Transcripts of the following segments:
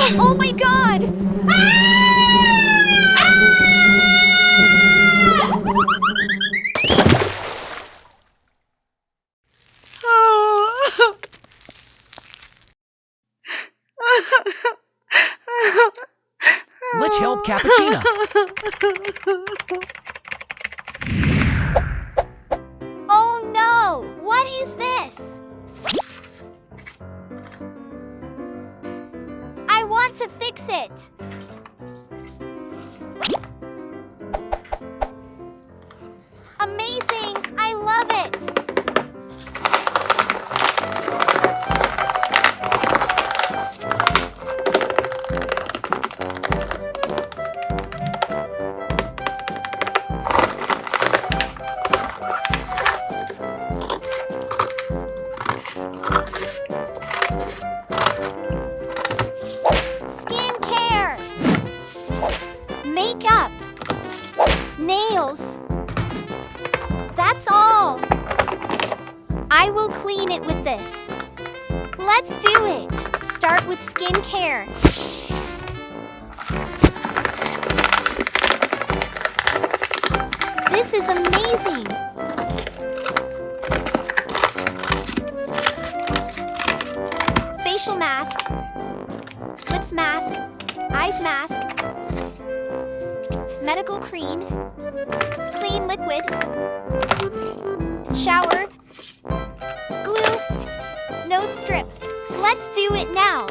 Oh my god! Let's help Cappuccina. Oh no! What is this? I want to fix it. Amazing! I love it! Skincare, makeup, nails. That's all. I will clean it with this. Let's do it. Start with skincare. This is amazing. Facial mask, lips mask, eyes mask, medical cream, clean liquid, shower, glue, nose strip. Let's do it now.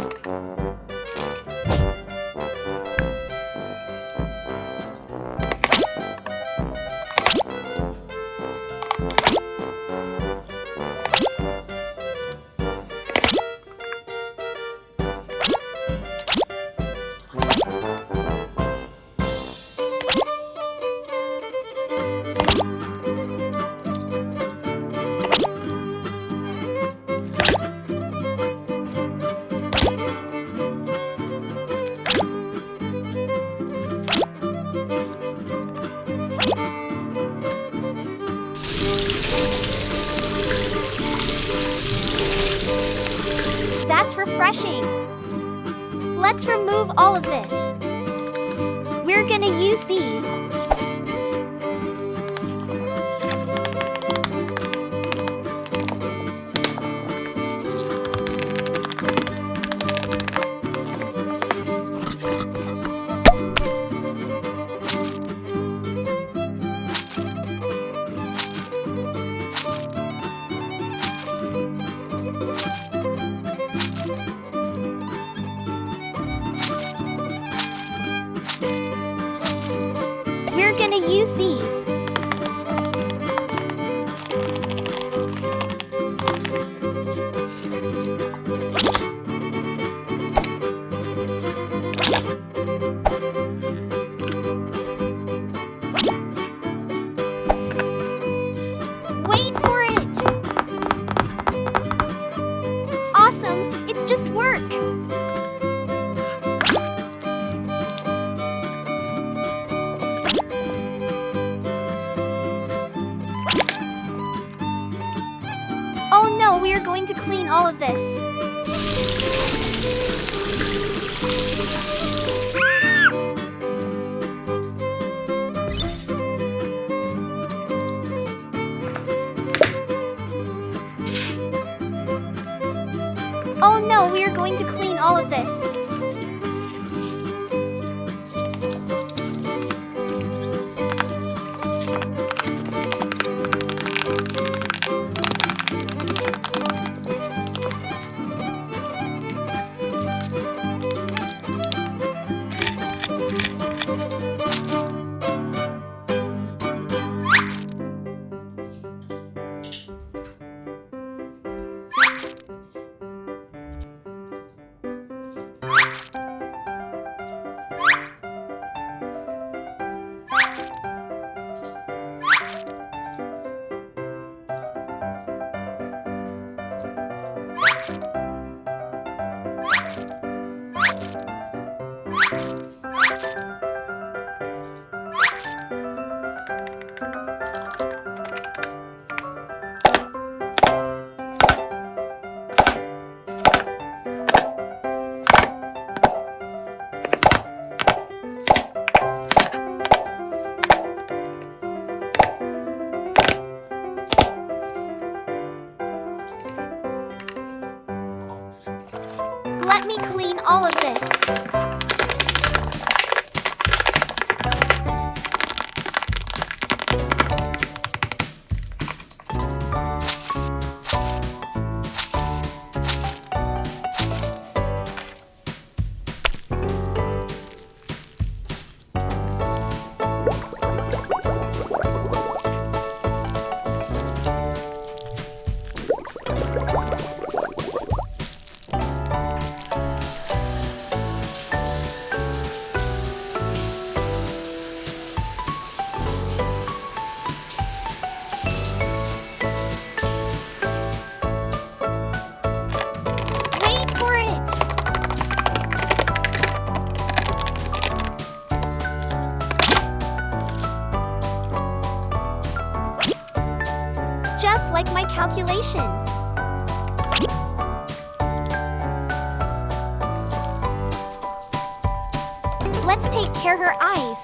That's refreshing. Let's remove all of this. We're gonna use these. We're gonna use these. Wait for it! Awesome! It's just work! Oh no, we are going to clean all of this. Oh no, we are going to clean all of this. me clean all of this. Just like my calculation. Let's take care her eyes.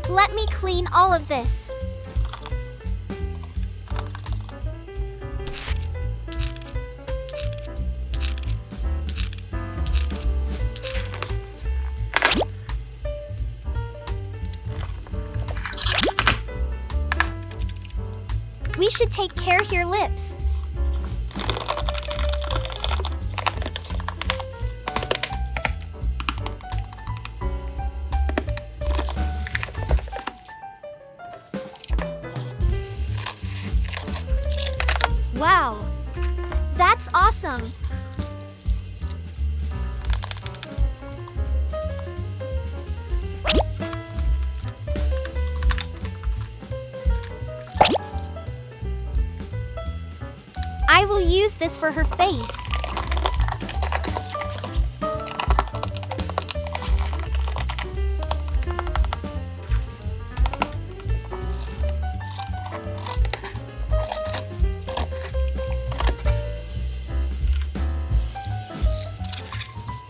Let me clean all of this. We should take care of your lips. Wow, that's awesome! I will use this for her face.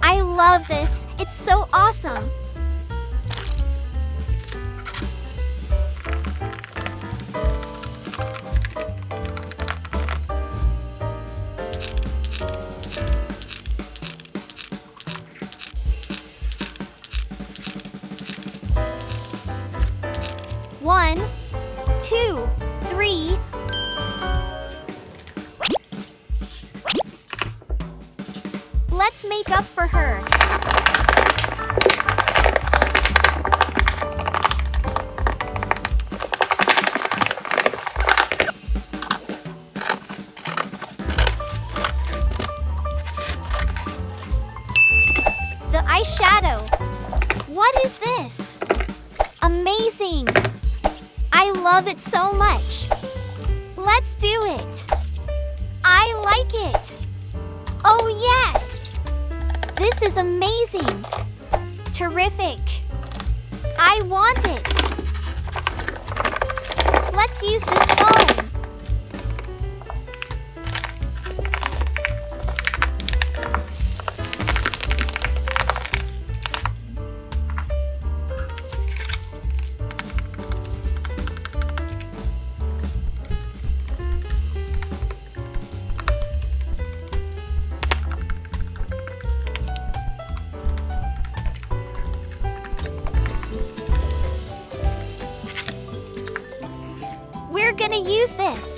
I love this. It's so awesome. One, two, three. Let's make up for her. The eyeshadow. What is this? Amazing! I love it so much. Let's do it. I like it. Oh yes! This is amazing. Terrific. I want it. Let's use this phone. We're gonna use this.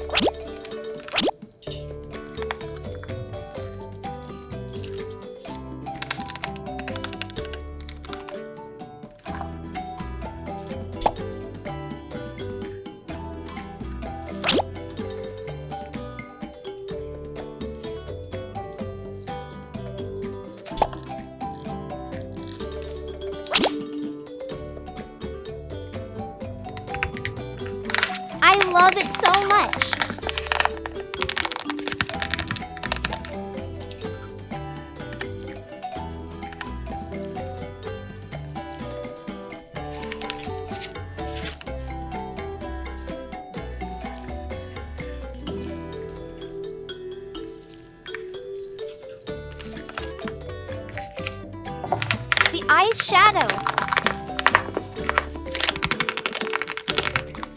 The eye's shadow.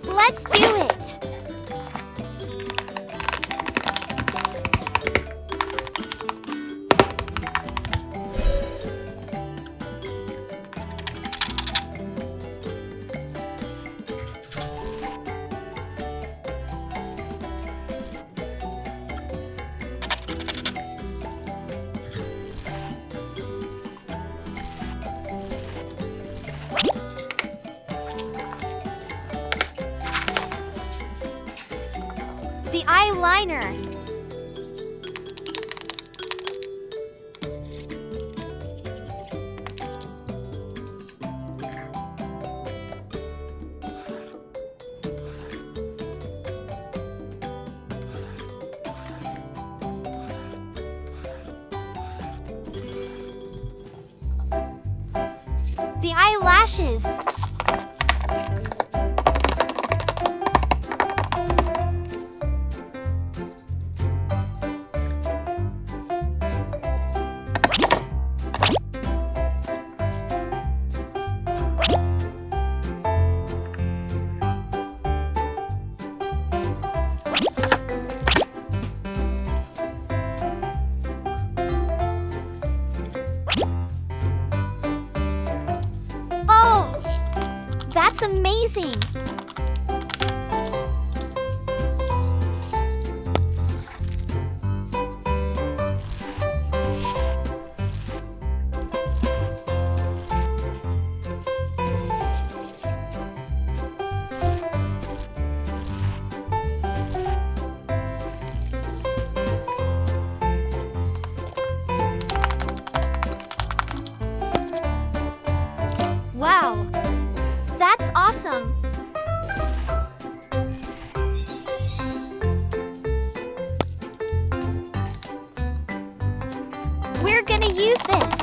Let's do it. The eyeliner. The eyelashes. That's amazing! Wow! That's awesome! We're gonna use this!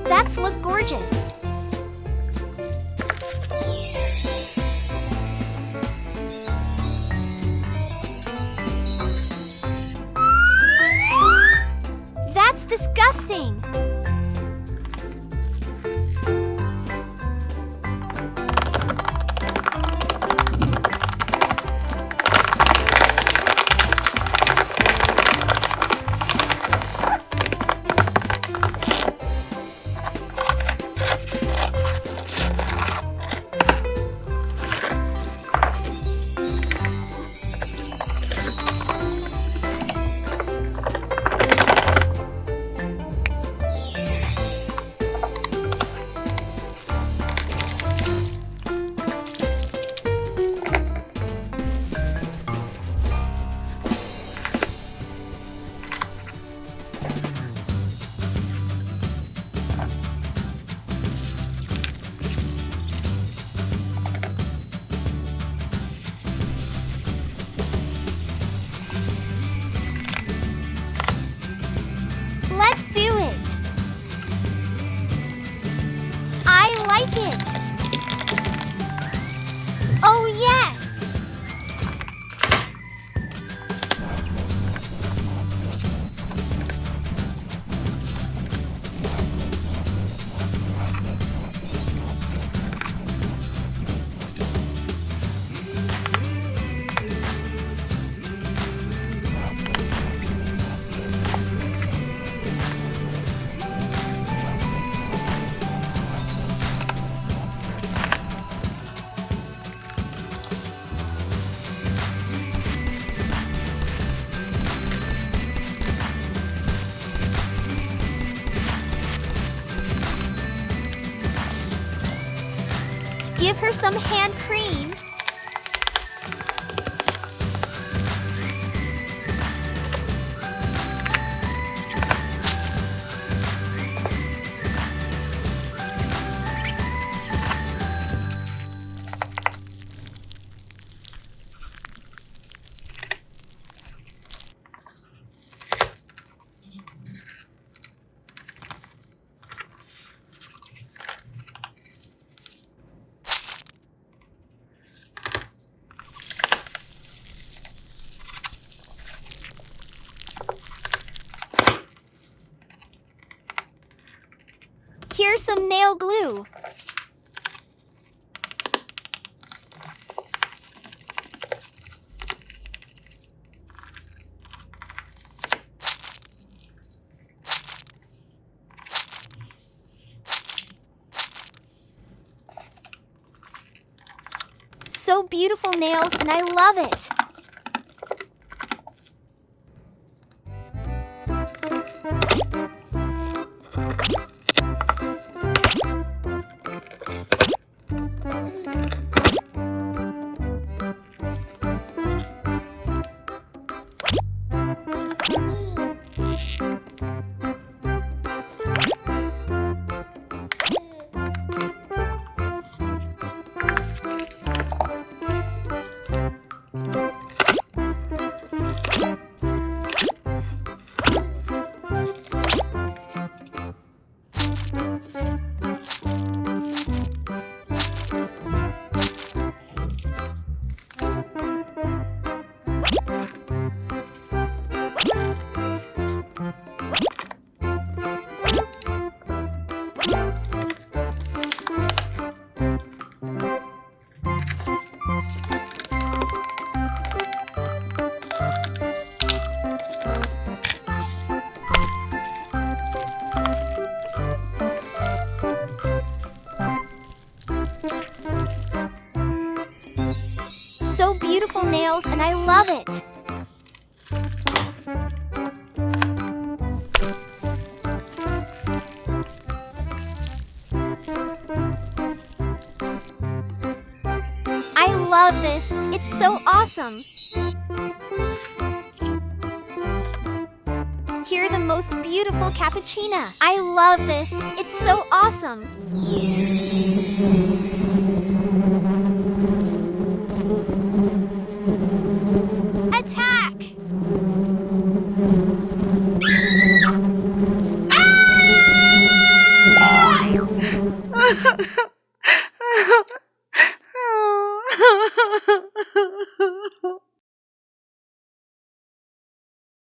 That's look gorgeous. That's disgusting. Let's do it! I like it! Oh yes! Give her some hand cream. nail glue. So beautiful nails, and I love it. So beautiful nails, and I love it. I love this. It's so awesome. Here's the most beautiful cappuccina. I love this. It's so awesome. Attack!